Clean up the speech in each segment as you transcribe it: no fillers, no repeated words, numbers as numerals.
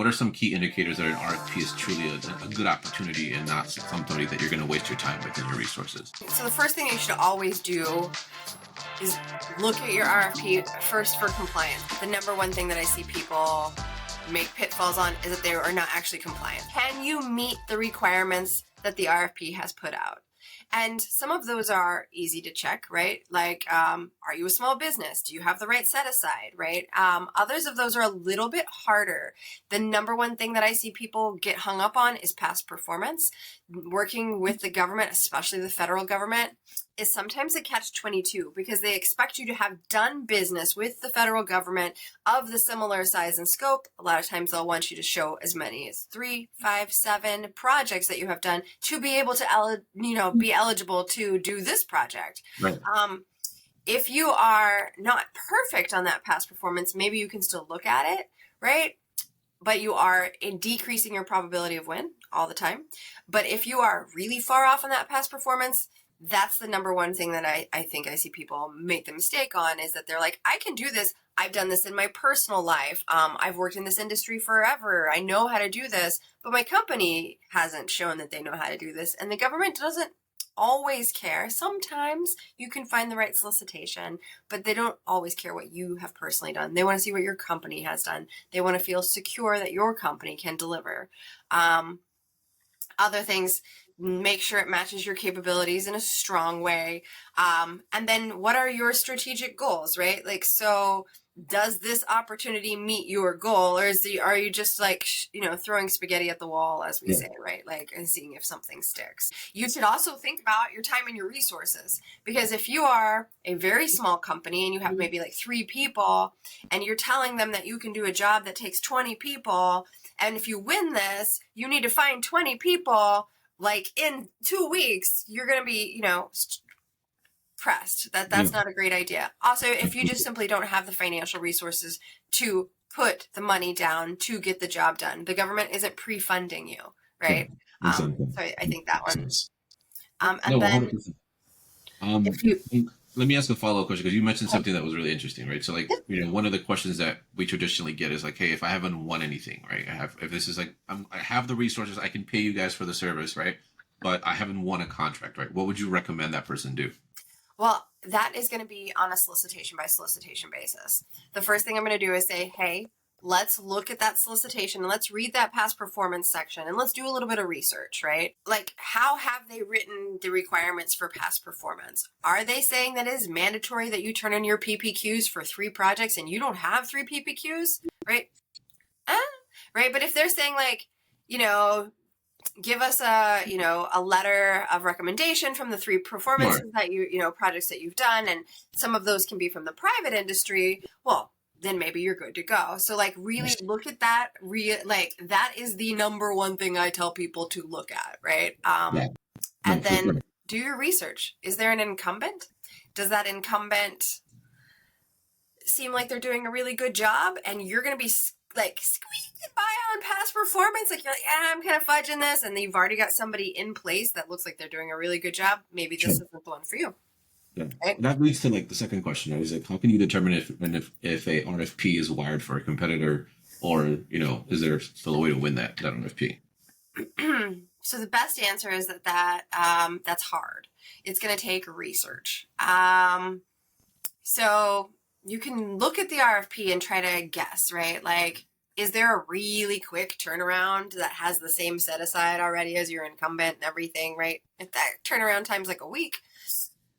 are some key indicators that an RFP is truly a good opportunity and not somebody that you're going to waste your time with and your resources? So the first thing you should always do is look at your RFP first for compliance. The number one thing that I see people make pitfalls on is that they are not actually compliant. Can you meet the requirements that the RFP has put out? And some of those are easy to check, right? Like, are you a small business? Do you have the right set aside, right? Others of those are a little bit harder. The number one thing that I see people get hung up on is past performance. Working with the government, especially the federal government, is sometimes a catch-22 because they expect you to have done business with the federal government of the similar size and scope. A lot of times they'll want you to show as many as 3, 5, 7 projects that you have done to be able to, be eligible to do this project. Right. If you are not perfect on that past performance, maybe you can still look at it, right? But you are decreasing your probability of win all the time. But if you are really far off on that past performance, that's the number one thing that I think I see people make the mistake on, is that they're like, I can do this. I've done this in my personal life. I've worked in this industry forever. I know how to do this, but my company hasn't shown that they know how to do this. And the government doesn't always care. Sometimes you can find the right solicitation, but they don't always care what you have personally done. They want to see what your company has done. They want to feel secure that your company can deliver. Other things, make sure it matches your capabilities in a strong way. And then what are your strategic goals, right? Like, so does this opportunity meet your goal, or are you just like, throwing spaghetti at the wall, as we say, right? Like, and seeing if something sticks. You should also think about your time and your resources, because if you are a very small company and you have maybe like 3 people and you're telling them that you can do a job that takes 20 people, and if you win this, you need to find 20 people, like in 2 weeks, you're going to be, pressed. That's not a great idea. Also, if you just simply don't have the financial resources to put the money down to get the job done, the government isn't pre-funding you, right? So I think that one. And then 100%. If you, let me ask a follow-up question, because you mentioned something that was really interesting, right? So like, one of the questions that we traditionally get is like, hey, if I haven't won anything, right? If this is like, I have the resources, I can pay you guys for the service, right? But I haven't won a contract, right? What would you recommend that person do? Well, that is going to be on a solicitation by solicitation basis. The first thing I'm going to do is say, hey, let's look at that solicitation and let's read that past performance section and let's do a little bit of research, right? Like, how have they written the requirements for past performance? Are they saying that it is mandatory that you turn in your PPQs for 3 projects and you don't have 3 PPQs, right? Right. But if they're saying like, give us a letter of recommendation from the 3 performances that projects that you've done, and some of those can be from the private industry, well, then maybe you're good to go. So like, really look at that. That is the number one thing I tell people to look at, right? And then do your research. Is there an incumbent? Does that incumbent seem like they're doing a really good job and you're going to be like squeezing by on past performance? Like, you're like, I'm kind of fudging this, and you've already got somebody in place that looks like they're doing a really good job. Maybe this isn't the one for you. Yeah. Right? That leads to like the second question. Is like, how can you determine if a RFP is wired for a competitor, or is there still a way to win that RFP? So the best answer is that that's hard. It's going to take research. So you can look at the RFP and try to guess, right? Like, is there a really quick turnaround that has the same set aside already as your incumbent and everything, right? If that turnaround time's like a week,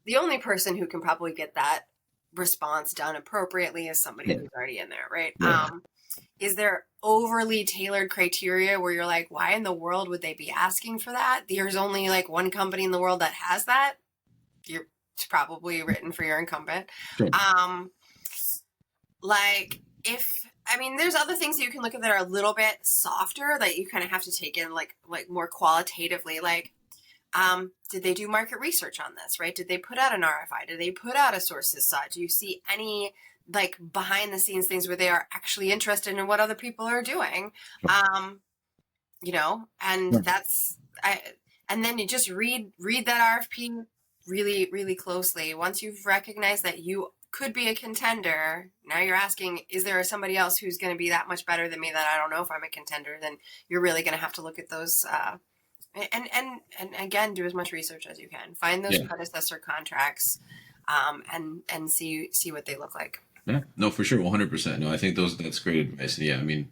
the only person who can probably get that response done appropriately is somebody who's already in there, right? Is there overly tailored criteria where you're like, why in the world would they be asking for that? There's only like one company in the world that has that. It's probably written for your incumbent. There's other things that you can look at that are a little bit softer that you kind of have to take in like more qualitatively. Like, did they do market research on this, right? Did they put out an RFI? Did they put out a sources sought? Do you see any like behind the scenes things where they are actually interested in what other people are doing? And then you just read that RFP really, really closely. Once you've recognized that you could be a contender. Now you're asking, is there somebody else who's going to be that much better than me that I don't know if I'm a contender? Then you're really going to have to look at those and again, do as much research as you can. Find those predecessor contracts, and see what they look like. Yeah, no, for sure, 100%. No, I think that's great advice. And yeah, I mean,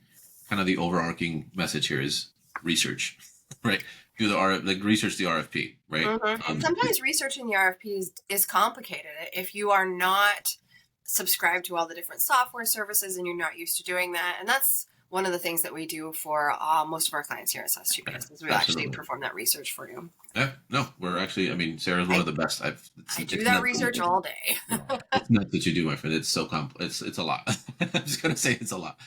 kind of the overarching message here is research, right? Do research the RFP, right? Mm-hmm. And sometimes researching the RFP is complicated. If you are not subscribed to all the different software services and you're not used to doing that, and that's one of the things that we do for most of our clients here at SAS GPS is we actually perform that research for you. Yeah, no, we're actually, I mean, Sarah's one of the best. I do that research all day. It's not that you do, my friend. It's so complex. It's a lot. I'm just going to say it's a lot.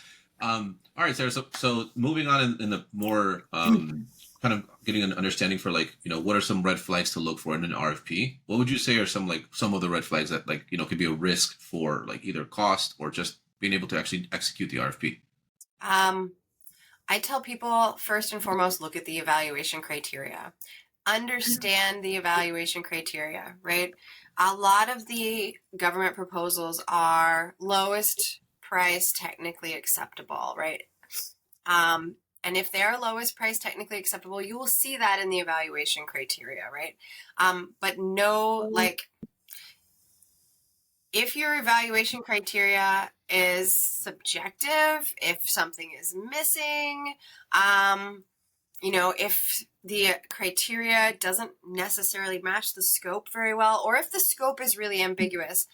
All right, Sarah. So moving on in the more kind of getting an understanding for like, what are some red flags to look for in an RFP? What would you say are some of the red flags that could be a risk for like either cost or just being able to actually execute the RFP? I tell people first and foremost, look at the evaluation criteria. Understand the evaluation criteria, right? A lot of the government proposals are lowest price technically acceptable, right? And if they are lowest price technically acceptable, you will see that in the evaluation criteria, right? But no, like, if your evaluation criteria is subjective, if something is missing, if the criteria doesn't necessarily match the scope very well, or if the scope is really ambiguous,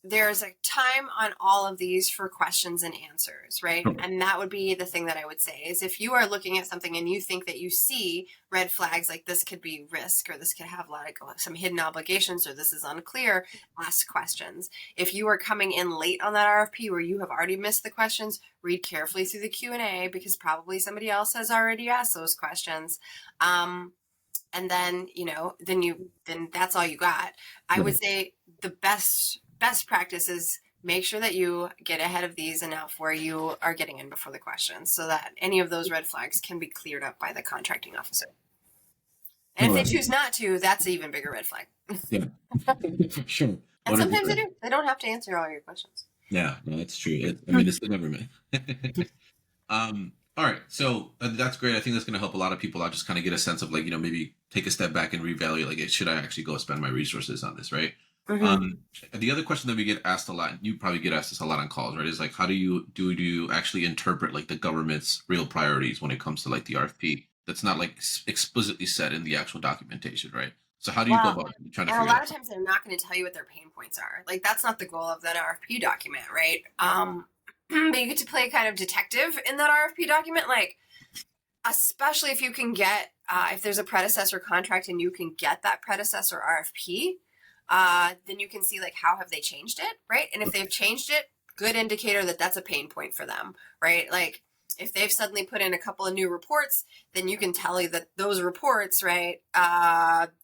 there's a time on all of these for questions and answers, right? And that would be the thing that I would say is if you are looking at something and you think that you see red flags, like this could be risk, or this could have some hidden obligations, or this is unclear, ask questions. If you are coming in late on that RFP where you have already missed the questions, read carefully through the Q&A because probably somebody else has already asked those questions. And then, then that's all you got. I would say the best practice is make sure that you get ahead of these enough where you are getting in before the questions so that any of those red flags can be cleared up by the contracting officer. And if they choose not to, that's an even bigger red flag. Yeah, for sure. And sometimes they do. They don't have to answer all your questions. Yeah, no, that's true. It's the government. All right, so that's great. I think that's going to help a lot of people out. Just kind of get a sense of maybe take a step back and reevaluate. Should I actually go spend my resources on this, right? Mm-hmm. The other question that we get asked a lot, and you probably get asked this a lot on calls, right? Is how do you actually interpret the government's real priorities when it comes to the RFP? That's not explicitly said in the actual documentation, right? So how do you go about trying to? And a lot of times they're not going to tell you what their pain points are. That's not the goal of that RFP document, right? But you get to play kind of detective in that RFP document, especially if you can get if there's a predecessor contract and you can get that predecessor RFP. Then you can see how have they changed it, right? And if they've changed it, good indicator that that's a pain point for them, right? If they've suddenly put in a couple of new reports, then you can tell you that those reports, right,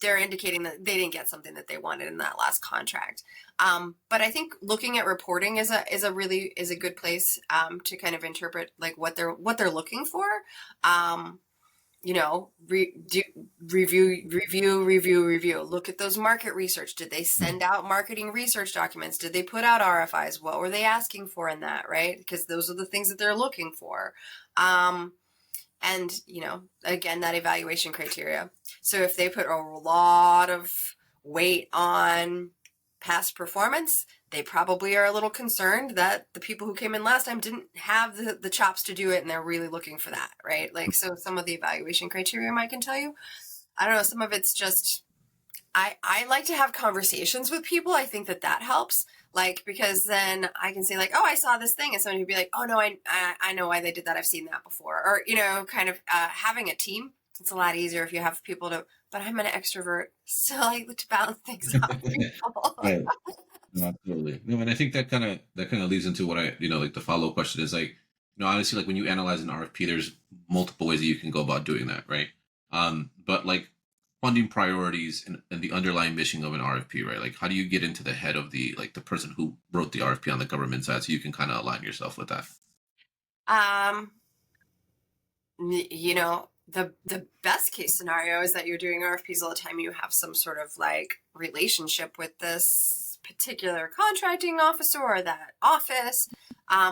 they're indicating that they didn't get something that they wanted in that last contract. But I think looking at reporting is a good place to kind of interpret what they're looking for. Review. Look at those market research. Did they send out marketing research documents? Did they put out RFIs? What were they asking for in that, right? Because those are the things that they're looking for. And, again, that evaluation criteria. So if they put a lot of weight on past performance, they probably are a little concerned that the people who came in last time didn't have the chops to do it, and they're really looking for that, right? So some of the evaluation criteria I can tell you, I don't know, some of it's just, I like to have conversations with people. I think that helps, because then I can say oh, I saw this thing, and somebody would be like, oh no, I know why they did that. I've seen that before. Or, kind of having a team, it's a lot easier if you have people but I'm an extrovert, so I like to balance things out. Right. No, absolutely. No, and I think that kind of leads into what I, the follow-up question is honestly, when you analyze an RFP, there's multiple ways that you can go about doing that, right? But funding priorities and the underlying mission of an RFP, right? How do you get into the head of the the person who wrote the RFP on the government side so you can kind of align yourself with that? the best case scenario is that you're doing RFPs all the time. You have some sort of like relationship with this particular contracting officer or that office,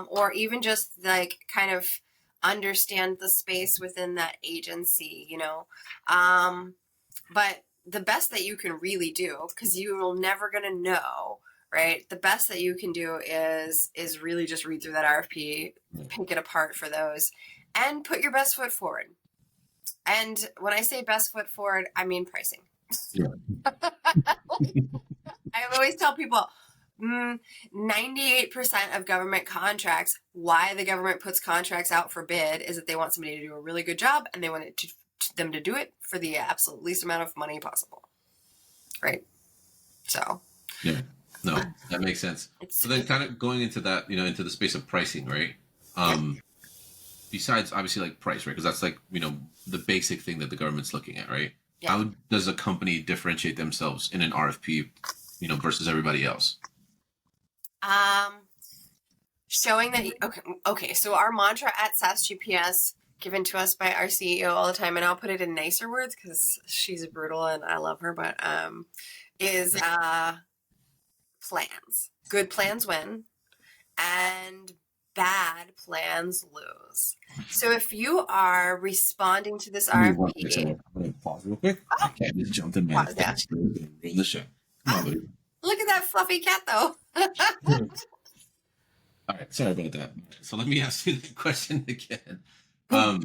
or even just like kind of understand the space within that agency, you know. But the best that you can really do, because you're never going to know, right? The best that you can do is really just read through that RFP, pick it apart for those, and put your best foot forward. And when I say best foot forward, I mean pricing. Yeah. I always tell people 98% of government contracts, why the government puts contracts out for bid is that they want somebody to do a really good job and they want them to do it for the absolute least amount of money possible. Right? So. Yeah. No, that makes sense. So then kind of going into that, you know, into the space of pricing, right? Besides obviously like price, right? Because that's like, you know, the basic thing that the government's looking at, right? Yeah. How does a company differentiate themselves in an RFP, you know, versus everybody else? Showing that, okay. So our mantra at SAS GPS, given to us by our CEO all the time, and I'll put it in nicer words because she's brutal and I love her, but is plans. Good plans win, and bad plans lose. So if you are responding to this RFP, I'm going to pause real quick. I can't just jump in my in the show. Look at that fluffy cat, though. All right, sorry about that. So let me ask you the question again. All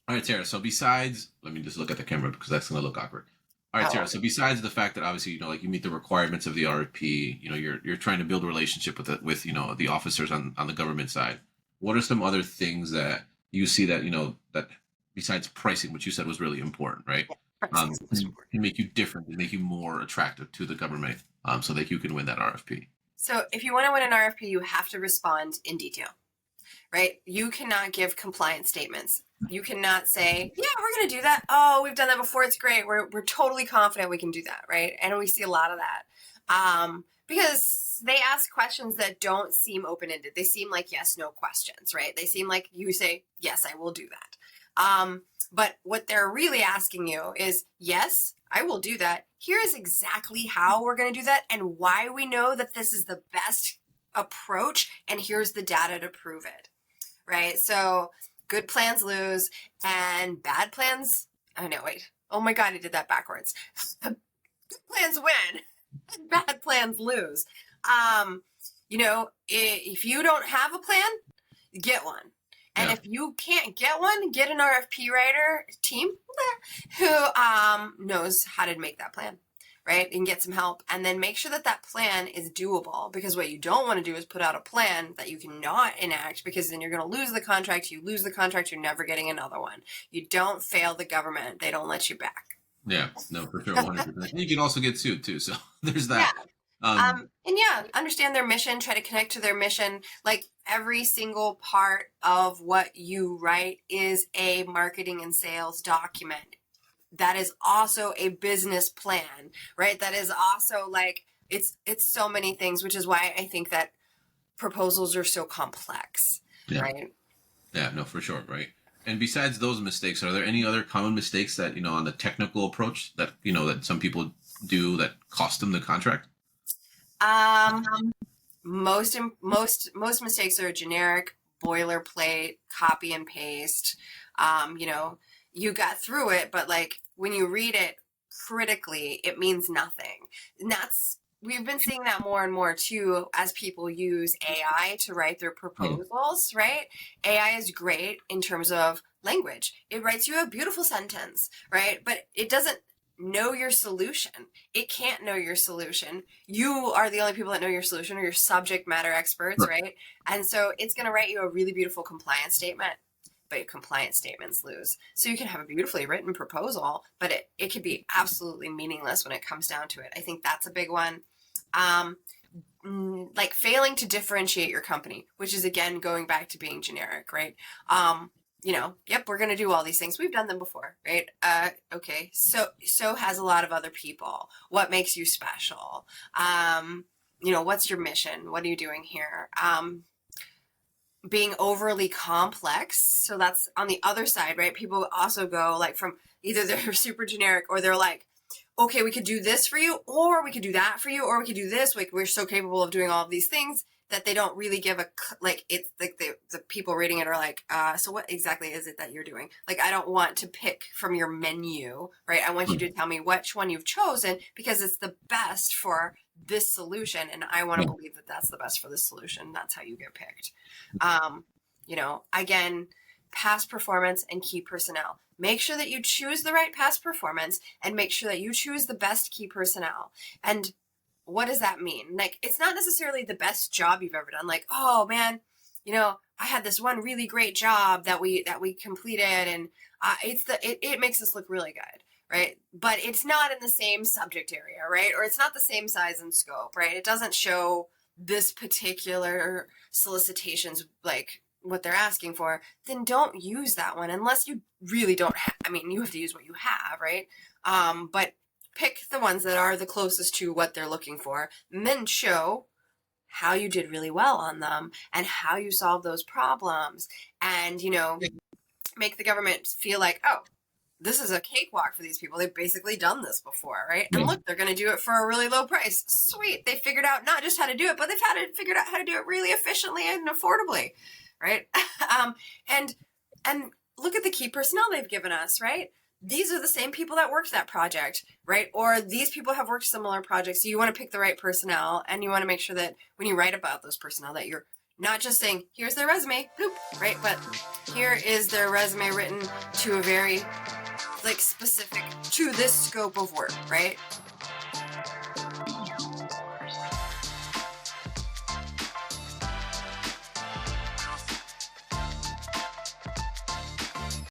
right, Tara. So besides, let me just look at the camera because that's going to look awkward. All right, Tara. So besides the fact that obviously, you know, like you meet the requirements of the RFP, you know, you're trying to build a relationship with you know, the officers on the government side. What are some other things that you see that, you know, that besides pricing, which you said was really important, right? Can make you different and make you more attractive to the government, so that you can win that RFP. So if you want to win an RFP, you have to respond in detail, right? You cannot give compliance statements. You cannot say, yeah, we're going to do that. Oh, we've done that before. It's great. We're totally confident we can do that, right? And we see a lot of that because they ask questions that don't seem open-ended. They seem like yes, no questions, right? They seem like you say, yes, I will do that. But what they're really asking you is, yes, I will do that. Here is exactly how we're going to do that and why we know that this is the best approach. And here's the data to prove it, right? So good plans lose and bad plans. Oh, no, wait. Oh my God, I did that backwards. Good plans win. Bad plans lose. You know, if you don't have a plan, get one. And if you can't get one, get an RFP writer team who knows how to make that plan, right? And get some help. And then make sure that that plan is doable, because what you don't want to do is put out a plan that you cannot enact, because then you're going to lose the contract. You lose the contract, you're never getting another one. You don't fail the government. They don't let you back. Yeah, no, for sure. 100%. And you can also get sued too. So there's that. Yeah. Understand their mission, try to connect to their mission. Like every single part of what you write is a marketing and sales document. That is also a business plan, right? That is also like, it's so many things, which is why I think that proposals are so complex, right? Yeah, no, for sure, right? And besides those mistakes, are there any other common mistakes that, you know, on the technical approach that, you know, that some people do that cost them the contract? Most mistakes are generic, boilerplate, copy and paste. You know, you got through it, but like when you read it critically, it means nothing. And we've been seeing that more and more too, as people use AI to write their proposals, right? AI is great in terms of language. It writes you a beautiful sentence, right? But it doesn't know your solution. It can't know your solution. You are the only people that know your solution, or your subject matter experts, right? And so it's going to write you a really beautiful compliance statement, but your compliance statements lose. So you can have a beautifully written proposal, but it could be absolutely meaningless when it comes down to it. I think that's a big one. Like failing to differentiate your company, which is again going back to being generic, right? You know, yep, we're going to do all these things. We've done them before, right? Okay. So has a lot of other people. What makes you special? You know, what's your mission? What are you doing here? being overly complex. So that's on the other side, right? People also go like from either they're super generic or they're like, okay, we could do this for you, or we could do that for you, or we could do this. Like we're so capable of doing all of these things that they don't really give a, like, it's like the people reading it are like, so what exactly is it that you're doing? Like, I don't want to pick from your menu, right? I want you to tell me which one you've chosen because it's the best for this solution. And I want to believe that that's the best for this solution. That's how you get picked. You know, again, past performance and key personnel. Make sure that you choose the right past performance and make sure that you choose the best key personnel. And what does that mean? Like, it's not necessarily the best job you've ever done. Like, oh man, you know, I had this one really great job that we completed, and it makes us look really good, right? But it's not in the same subject area, right? Or it's not the same size and scope, right? It doesn't show this particular solicitations like what they're asking for. Then don't use that one unless you really don't have. I mean, you have to use what you have, right? But pick the ones that are the closest to what they're looking for, and then show how you did really well on them and how you solved those problems, and, you know, make the government feel like, oh, this is a cakewalk for these people. They've basically done this before, right? And look, they're going to do it for a really low price. Sweet. They figured out not just how to do it, but they've figured out how to do it really efficiently and affordably, right? And look at the key personnel they've given us, right? These are the same people that worked that project, right? Or these people have worked similar projects. So you want to pick the right personnel, and you want to make sure that when you write about those personnel that you're not just saying, here's their resume, boop, right? But here is their resume written to a very, like, specific, to this scope of work, right?